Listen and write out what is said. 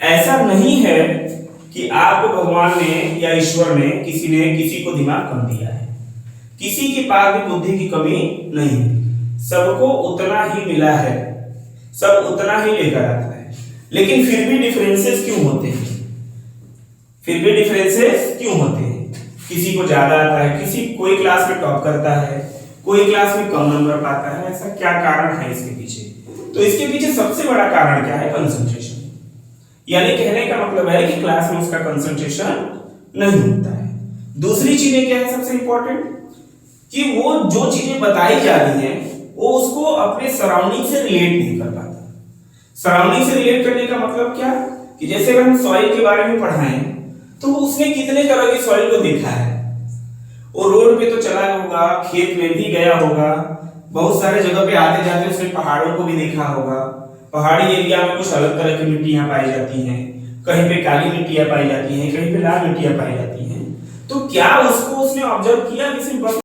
ऐसा नहीं है कि आपको भगवान ने या ईश्वर ने किसी को दिमाग कम दिया है। किसी के पास भी बुद्धि की कमी नहीं, सबको उतना ही मिला है, सब उतना ही लेकर आता है। लेकिन फिर भी डिफरेंसेस क्यों होते हैं? किसी को ज्यादा आता है, कोई क्लास में टॉप करता है, कोई क्लास में कम नंबर पाता है। ऐसा क्या कारण है इसके पीछे? तो इसके पीछे सबसे बड़ा कारण क्या है? कंसंट्रेशन। यानी कहने का मतलब है कि क्लास में उसका कंसंट्रेशन नहीं होता है। दूसरी चीजें क्या है सबसे इंपॉर्टेंट, कि वो जो चीजें बताई जा रही हैं वो उसको अपने सराउंडिंग से रिलेट नहीं कर पाता। सराउंडिंग से रिलेट करने का मतलब क्या, कि जैसे अगर हम सॉइल के बारे में पढ़ाएं तो उसने कितने तरह की सॉइल को देखा है। वो रोड पे तो चला होगा, खेत में भी गया होगा, बहुत सारे जगह पे आते जाते उसने पहाड़ों को भी देखा होगा। पहाड़ी एरिया में कुछ अलग तरह की मिट्टियां पाई जाती हैं, कहीं पे काली मिट्टियां पाई जाती हैं, कहीं पे लाल मिट्टियां पाई जाती हैं। तो क्या उसको उसने ऑब्जर्व किया कि सिर्फ